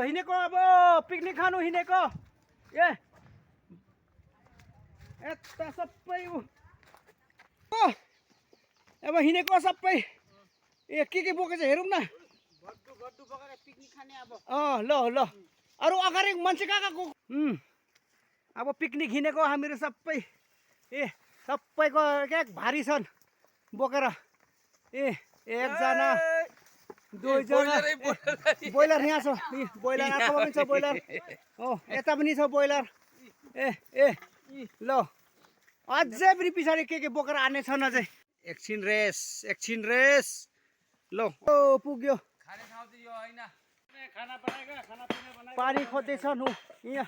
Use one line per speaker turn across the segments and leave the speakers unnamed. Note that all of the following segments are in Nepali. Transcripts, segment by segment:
हिँडेको अब पिकनिक खानु हिँडेको ए यता सबै अब हिँडेको सबै ए के बोकेछ हेरौँ न
गड्डु बोकेर पिकनिक खाने अब
ल ल अरू अगाडि मान्छे कहाँ गएको अब पिकनिक हिँडेको हामीहरू सबै ए सबैको एक भारी छन् बोकेर ए एकजना दुईजना बोइलर यहाँ छ बोइलर आँखामा पनि छ बोइलर हो यता पनि छ बोइलर ए ल अझै पनि पछाडि के बोकेर आने छन् अझै एकछिन रेस ल ओ पुग्यो पानी खोज्दैछन् हो यहाँ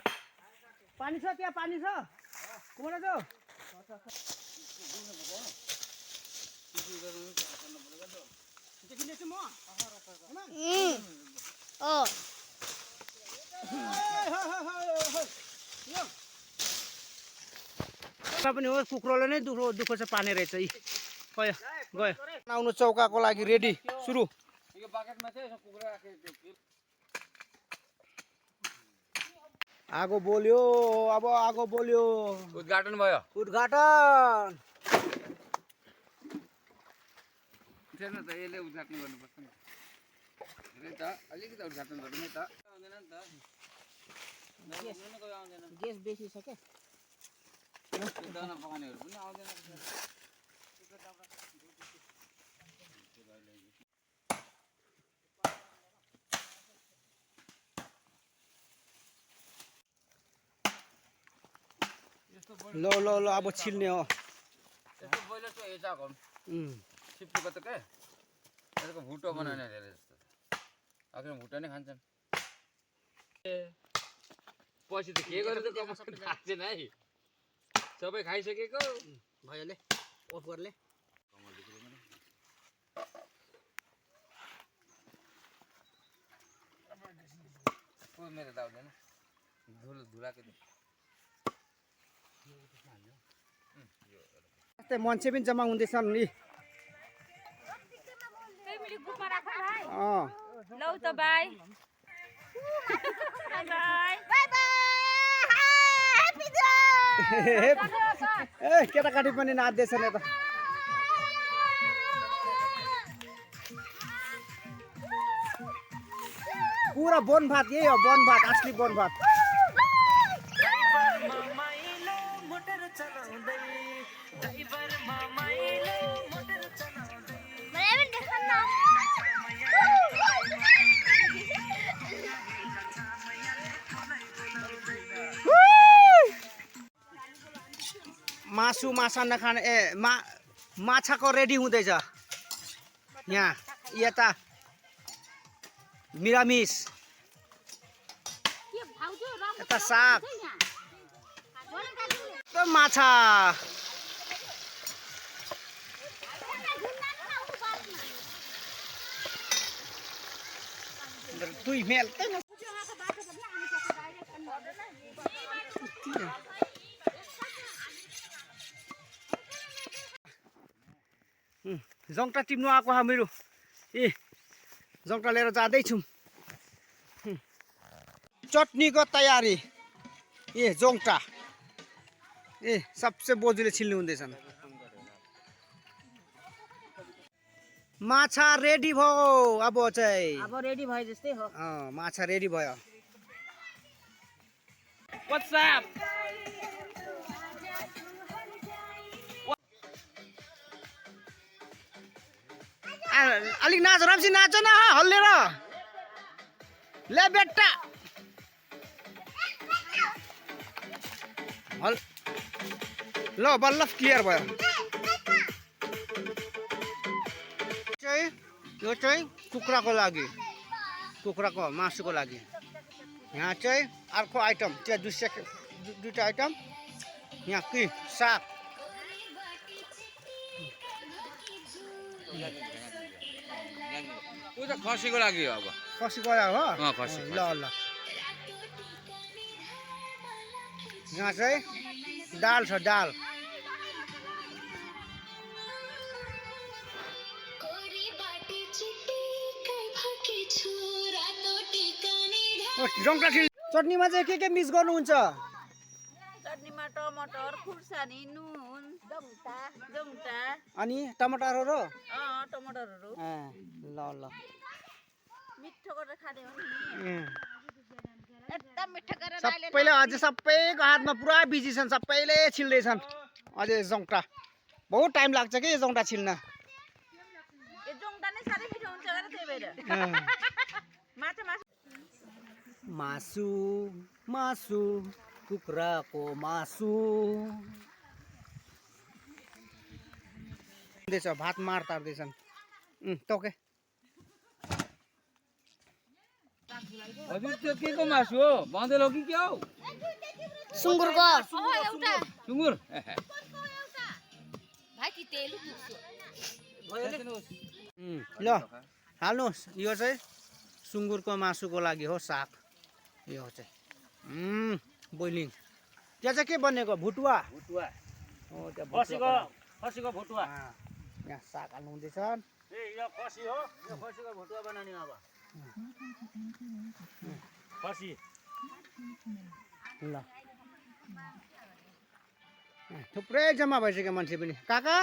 पानी छ त्यहाँ पानी छ कुमार दाजु पनि हो कुखुराले नै दुःख छ पानी रहेछ यी गयो आउनु चौकाको लागि रेडी सुरु आगो बोल्यो अब आगो बोल्यो
उद्घाटन भयो
उद्घाटन
छैन त यसले उद्घाटन गर्नुपर्छ नि हेरे त अलिकति उद्घाटन गर्नु त आउँदैन नि त
ग्यास बेसी छ के
दाना पकाउनेहरू पनि आउँदैन
ल अब छिल्ने हो
यस्तो बोइलर चाहिँ एचाको सिफ्टीको त के यसको भुटो बनाउने धेरै जस्तो आखिर भुटो नै खान्छन् पछि त के गरेर खान्छन् है सबै खाइसकेको
भैयाले अफ गर्ले
मेरो त आउँदैन धुलाको
त्यस्तै मान्छे पनि जम्मा हुँदैछन् नि
लौ त बाई
ए केटाकाटी पनि नाच्दैछन् यता पुरा बनभात यही हो बनभात असली बनभात माछा नखाने माछाको रेडी हुँदैछ यहाँ यता मिरामिस यता साग माछा दुई मेल जङ्टा टिप्नु आएको हामीहरू ए जङ्टा लिएर जाँदैछौँ चटनीको तयारी ए जङ्टा ए सबसे बोजूले छिल्नु हुँदैछन् माछा रेडी भयो अब चाहिँ
अब रेडी भयो जस्तै हो
माछा रेडी भयो
What's up?
अलिक नाच राम्सी नाच न हल्लेर ले बेटा हल ल बल्ल क्लियर भयो यो चाहिँ कुखुराको लागि कुखुराको मासुको लागि यहाँ चाहिँ अर्को आइटम त्यहाँ दुईटा आइटम यहाँ कि साग
खसीको लागि हो अब
खसी गयो हो
खसी
ल यहाँ चाहिँ दाल छ दाल जङ्क्रा छिल चटनीमा चाहिँ के मिक्स गर्नुहुन्छ
चटनीमा टमाटर खुर्सानी नुन जङ्टा
अनि टमाटरहरू
टमाटरहरू
ल ल
मिठो गरेर खाने हो नि एकदम मिठो गरेर
सबैले अझै सबैको हातमा पुरा बिजी छन् सबैले छिल्दैछन् अझै जङ्क्रा बहुत टाइम लाग्छ कि यो जङ्क्रा छिल्न
यो जङ्टा नै साह्रै मिठो हुन्छ अरे त्यही भएर माछा
मासु मासु कुखुराको मासु भात मार तार्दैछन् टोके
हजुर त्यो के को मासु हो बाँधेलो कि क्या हो
सुँगुरको
सुँगुर
ल हाल्नुहोस् यो चाहिँ सुँगुरको मासुको लागि हो साग यो चाहिँ बोइलिङ त्यहाँ चाहिँ के बनेको भुटुवा
खसीको भुटुवा
यहाँ साग हाल्नु हुँदैछ
यो खसी हो यो खसीको भुटुवा बनाउने अब खसी
ल थुप्रै जम्मा भइसक्यो मान्छे पनि काका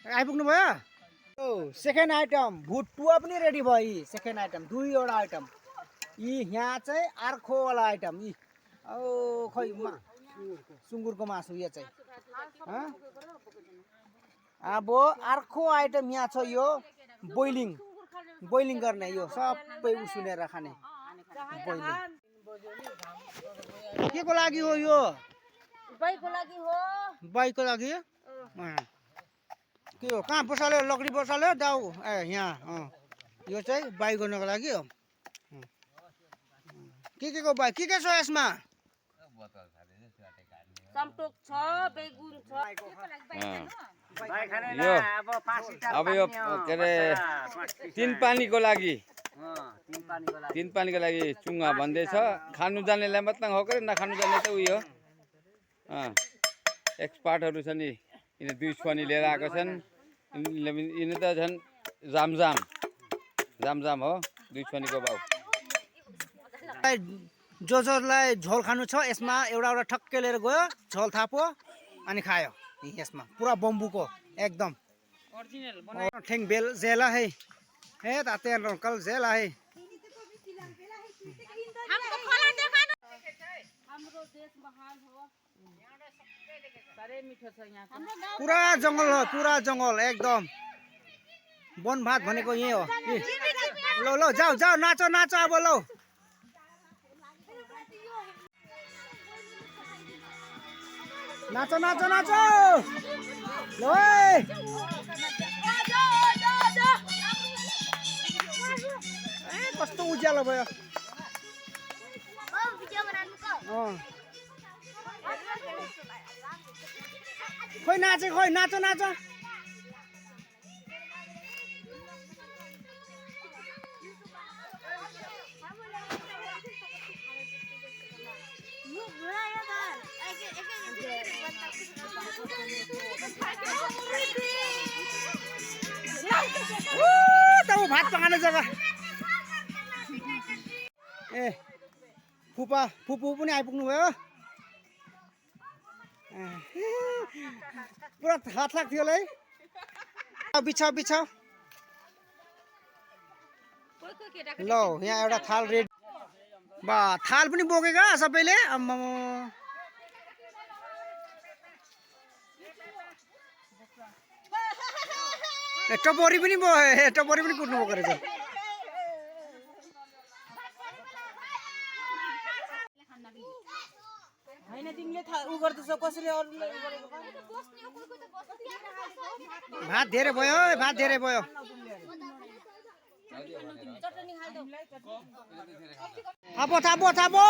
आइपुग्नु भयो सेकेन्ड आइटम भुटुवा पनि रेडी भयो सेकेन्ड आइटम दुईवटा आइटम यी यहाँ चाहिँ अर्कोवाला आइटम यी खै सुँगुरको मासु यो चाहिँ अब अर्को आइटम यहाँ छ यो बोइलिङ गर्ने यो सबै उसिनेर खाने बोइलिङ के को लागि हो यो
बाइको लागि हो
बाइकको लागि के हो कहाँ बसाल्यो लकडी बसाल्यो दाउ यहाँ यो चाहिँ बाइक गर्नको लागि हो के को बाइक के छ यसमा
सम्टोक छ बेगुन छ
अब यो के अरे तिन पानीको लागि चुङ्गा भन्दैछ खानु जानेलाई मात्र हो कि नखानु जाने त उयो एक्सपर्टहरू छ नि यिनी दुई छुवानी लिएर आएको छन् यिनी त झन् जामजाम हो दुई छुवानीको भाउ
जसलाई झोल खानु छ यसमा एउटा ठक्कै लिएर गयो झोल थाप्यो अनि खायो यसमा पुरा बम्बूको एकदम ठेङ बेल जेला है ताते कल जेला है पुरा जङ्गल हो पुरा जङ्गल एकदम वन भात भनेको यही हो ल जाऊ नाचो अब ल नाचो ल कस्तो उज्यालो भयो खोइ नाचो तब भात पकाने जग्गा फुपू पनि आइपुग्नु भयो पुरा हात लाग्थ्यो होला है बिछाउ ल यहाँ एउटा थाल रेडी बा थाल पनि बोकेका सबैले टपोरी पनि कुट्नु भएको रहेछ
हैन तिमीले उ गर्दैछौ कसरी अरूले
भात धेरै भयो थापो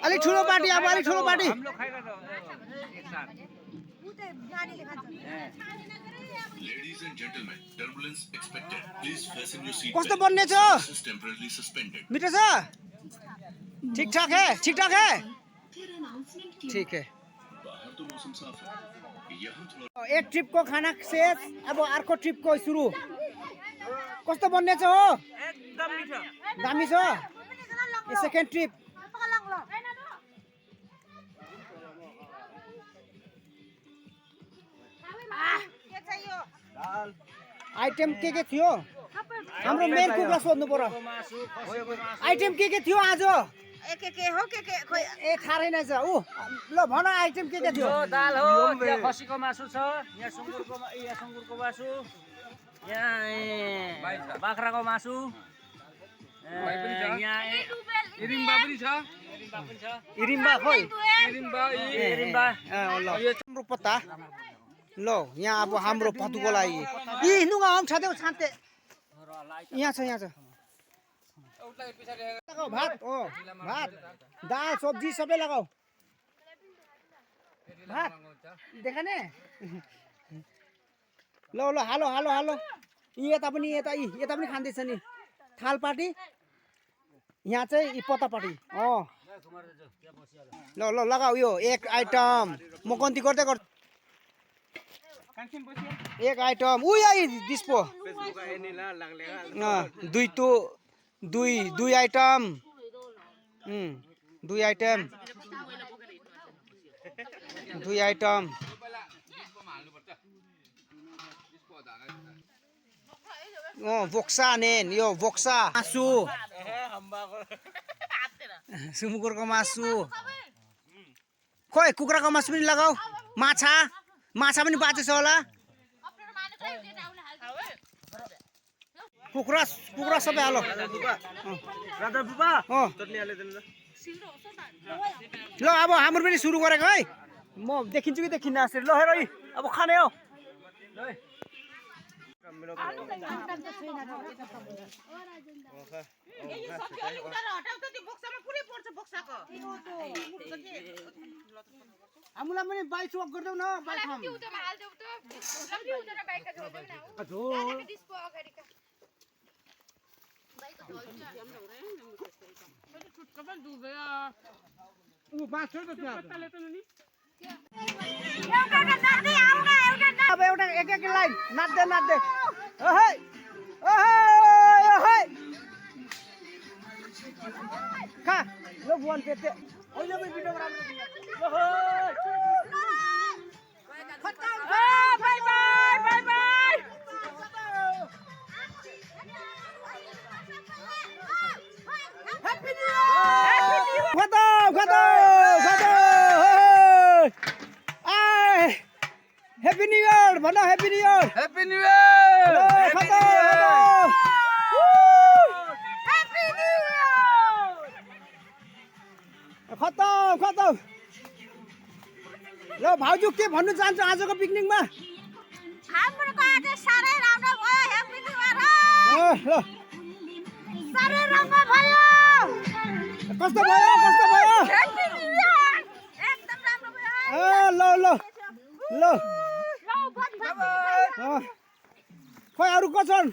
अलिक ठुलो party
Ladies and gentlemen, turbulence expected. Please fasten your seat
कस्तो
belt.
बन्ने छ
This is temporarily suspended.
मिठो छ ठीक ठाक है ठीक है
बाहर तो मौसम साफ है यहाँ थोड़ा
एक ट्रिप को खाना शेष अब अर्को ट्रिप को सुरु कस्तो बन्ने छ हो
एकदम मिठो
दामी छ सेकेन्ड ट्रिप
के चाहियो
आइटम के थियो हाम्रो मेन कुखुरा सोध्नु पर्यो आइटम के थियो आज
के हो के खोइ
ए थाहा छैन छ ऊ ल भन आइटम के थियो
यो दाल हो यहाँ खसीको मासु छ यहाँ सुँगुरको मासु यहाँ बाख्राको मासु यहाँ
इरिम्बा पनि छ
इरिम्बा खोइ
रिम्बा
ल हाम्रो पत्ता ल यहाँ अब हाम्रो पत्तुको लागि यी नुगा हम छादेऊ छाते यहाँ छ लगाऊ भात भात दाल सब्जी सबै लगाऊ भात देखाने ल हालो यता पनि खाँदैछ नि थाल पार्टी यहाँ चाहिँ पत्तापाटी ल लगाऊ यो एक आइटम म गन्ती गर्दै गर्छु एक आइटम उही आई दिसपो दुई आइटम दुई आइटम बोक्सा नेन यो बोक्सा मासु सुँगुरको मासु खोइ कुखुराको मासु पनि लगाऊ माछा पनि बाँचेछ होला कुखुरा सबै हालो ल अब हाम्रो पनि सुरु गरेको है म देखिन्छु कि देखिन्न जस्तै ल हेर अब खाने हो हामीलाई पनि बाइक वक गर्दैउ न अब एउटा एक लाइन नाच्दै खा ल बुवान पेटे अहिले पनि video Happy New Year! Mana Happy New Year!
Happy New Year!
Happy New Year! खतम ल भाउजू के भन्नु चाहन्छ आजको पिकनिकमा
हाम्रो आज सारै राम्रो भयो ह्यापी न्यू इयर
ल
सारै राम्रो भयो
कस्तो भयो
ह्यापी न्यू इयर एकदम राम्रो भयो
ल खोइ अरू को छन्